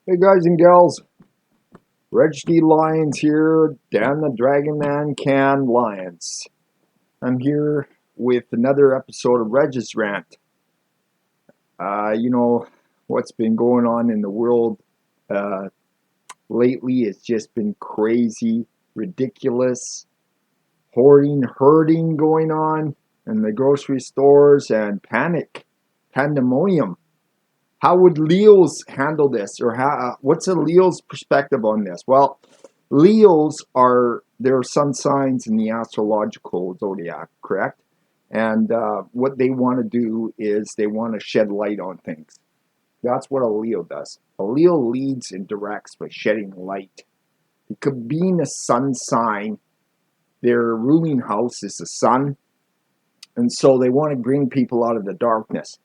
Hey guys and gals, Reg D Lions here, Dan the Dragon Man Can Lions. I'm here with another episode of Reg's Rant. You know, what's been going on in the world uh, lately has just been crazy, ridiculous, hoarding, hurting going on in the grocery stores and panic, pandemonium. How would Leos handle this, or what's a Leo's perspective on this? Well, Leos are their sun signs in the astrological zodiac, correct? And what they want to do is they want to shed light on things. That's what a Leo does. A Leo leads and directs by shedding light. It could be in a sun sign. Their ruling house is the sun, and so they want to bring people out of the darkness.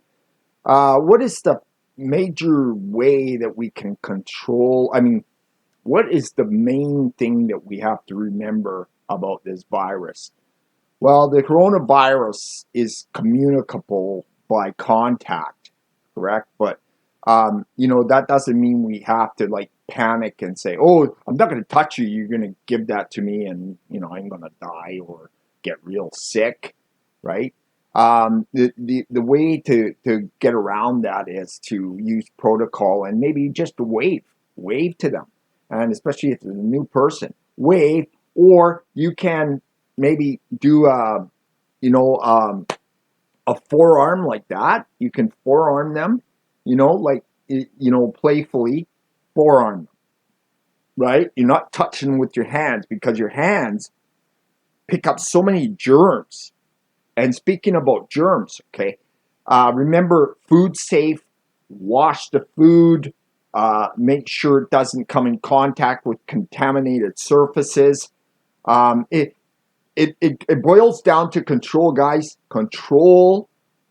What is the major way that we can control? I mean, what is the main thing that we have to remember about this virus? Well, the coronavirus is communicable by contact, correct? But that doesn't mean we have to like panic and say, "Oh, I'm not going to touch you. You're going to give that to me, and I'm going to die or get real sick," right? The way to get around that is to use protocol and maybe just wave to them, and especially if it's a new person, wave, or you can maybe do a forearm like that. You can forearm them, like playfully forearm them, right? You're not touching with your hands because your hands pick up so many germs. And speaking about germs, okay, remember food safe, wash the food, make sure it doesn't come in contact with contaminated surfaces. It boils down to control, guys. Control.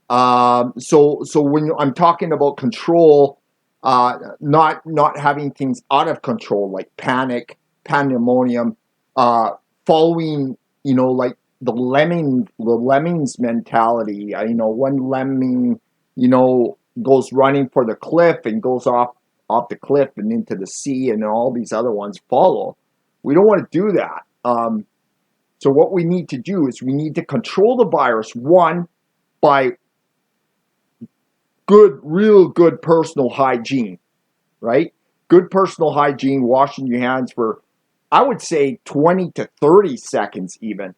So when I'm talking about control, not having things out of control like panic, pandemonium, following like the lemmings mentality. One lemming goes running for the cliff and goes off the cliff and into the sea, and all these other ones follow. We don't want to do that. So what we need to do is we need to control the virus, one, by real good personal hygiene, right? Good personal hygiene, washing your hands for, I would say, 20 to 30 seconds even,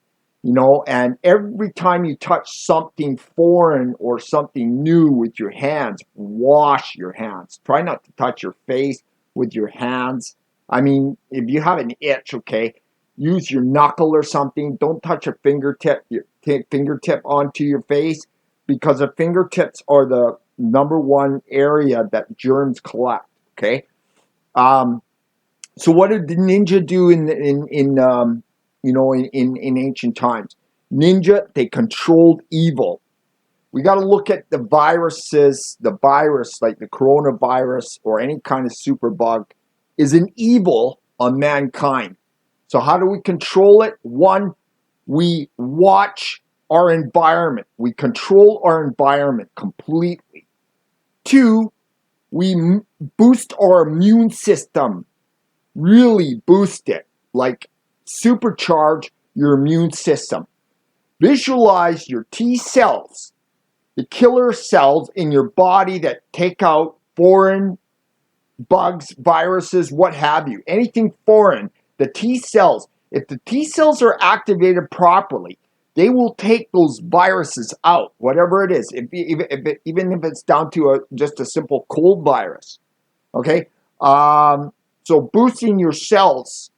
and every time you touch something foreign or something new with your hands, wash your hands. Try not to touch your face with your hands. I mean, if you have an itch, okay, use your knuckle or something. Don't touch a fingertip onto your face, because the fingertips are the number one area that germs collect. Okay. Um, so what did the ninja do in ancient times? Ninja, they controlled evil. We got to look at the viruses. The virus, like the coronavirus or any kind of superbug, is an evil on mankind. So how do we control it? One, we watch our environment. We control our environment completely. Two, we boost our immune system. Really boost it. Like supercharge your immune system. Visualize your T cells, the killer cells in your body that take out foreign bugs, viruses, what have you, anything foreign. The T cells, if the T cells are activated properly, they will take those viruses out, whatever it is, even if it's down to just a simple cold virus. Okay? So boosting your cells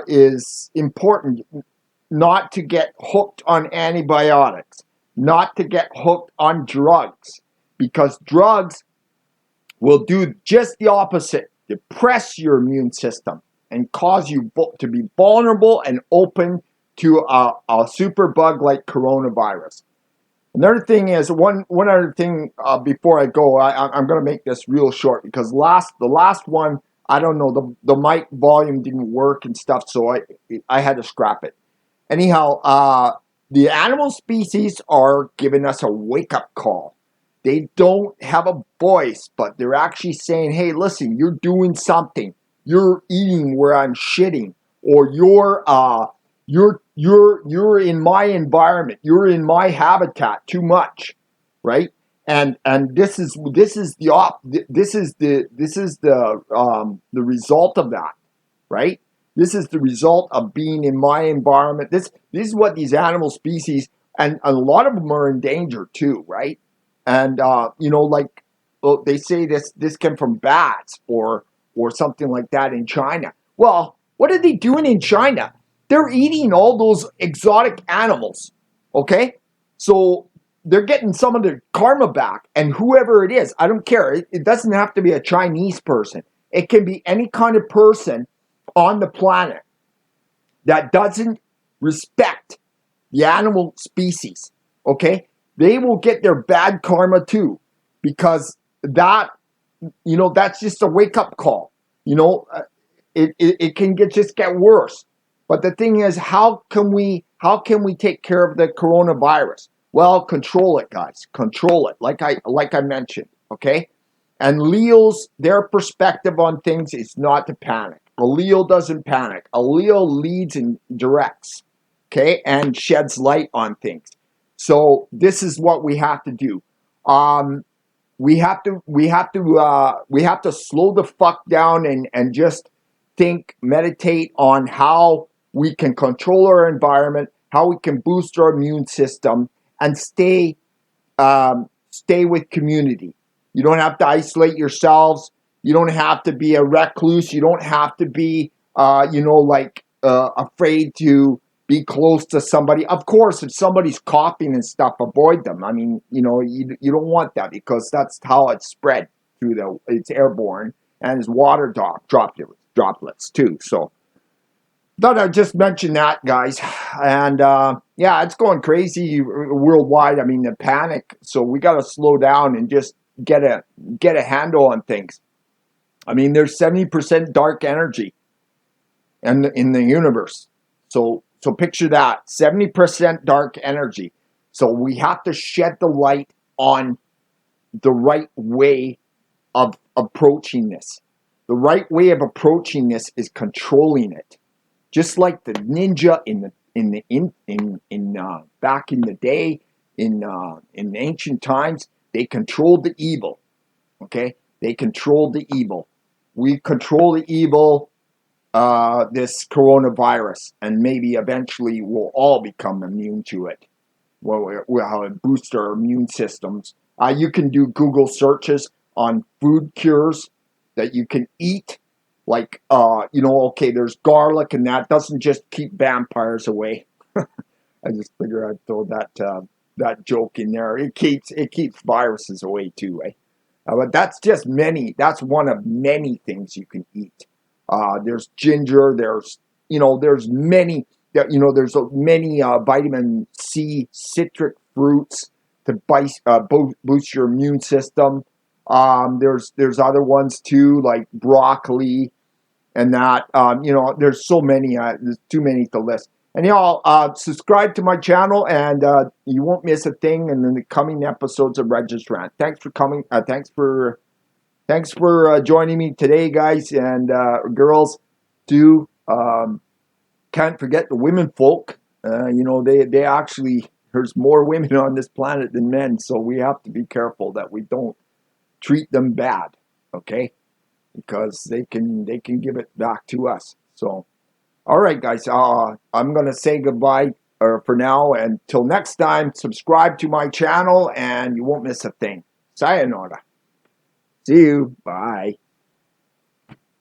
is important, not to get hooked on antibiotics, not to get hooked on drugs, because drugs will do just the opposite, depress your immune system and cause you to be vulnerable and open to a super bug like coronavirus. Another thing is one other thing before I go, I'm going to make this real short, because the last one, I don't know, the mic volume didn't work and stuff, so I had to scrap it. Anyhow, the animal species are giving us a wake up call. They don't have a voice, but they're actually saying, hey, listen, you're doing something. You're eating where I'm shitting, or you're in my environment. You're in my habitat too much, right? And this is the result of that, right? This is the result of being in my environment. This is what these animal species, and a lot of them are in danger too, right? And like, well, they say this came from bats or something like that in China. Well, what are they doing in China? They're eating all those exotic animals. Okay, so they're getting some of their karma back, and whoever it is, I don't care. It doesn't have to be a Chinese person. It can be any kind of person on the planet that doesn't respect the animal species, okay? They will get their bad karma too, because that's just a wake up call. You know, it can just get worse. But the thing is, how can we take care of the coronavirus? Well, control it, guys. Control it, like I mentioned, okay? And Leo's, their perspective on things is not to panic. A Leo doesn't panic. A Leo leads and directs, okay, and sheds light on things. So this is what we have to do. We have to slow the fuck down and just think, meditate on how we can control our environment, how we can boost our immune system, and stay with community. You don't have to isolate yourselves. You don't have to be a recluse. You don't have to be, afraid to be close to somebody. Of course, if somebody's coughing and stuff, avoid them. I mean, you don't want that, because that's how it's spread it's airborne, and it's water droplets too. So thought I'd just mention that, guys. And yeah, it's going crazy worldwide. I mean, the panic. So we got to slow down and just get a handle on things. I mean, there's 70% dark energy in the universe. So picture that, 70% dark energy. So we have to shed the light on the right way of approaching this. The right way of approaching this is controlling it. Just like the ninja back in the day, in ancient times, they controlled the evil. Okay, they controlled the evil. We control the evil. This coronavirus, and maybe eventually we'll all become immune to it. Well, how it boosts our immune systems. You can do Google searches on food cures that you can eat. Like, okay, there's garlic, and that doesn't just keep vampires away. I just figure I'd throw that joke in there. It keeps viruses away too, eh? But that's one of many things you can eat. There's ginger. There's many. There's many vitamin C citric fruits to boost your immune system. There's other ones too, like broccoli and that. There's so many. There's too many to list. And y'all, subscribe to my channel, and you won't miss a thing in the coming episodes of S.A.G.A. Rant. Thanks for coming. Thanks for joining me today, guys and girls. Too. Can't forget the women folk. They actually, there's more women on this planet than men, so we have to be careful that we don't treat them bad, okay? Because they can give it back to us. So, all right, guys. I'm gonna say goodbye for now. Until next time, subscribe to my channel, and you won't miss a thing. Sayonara. See you. Bye.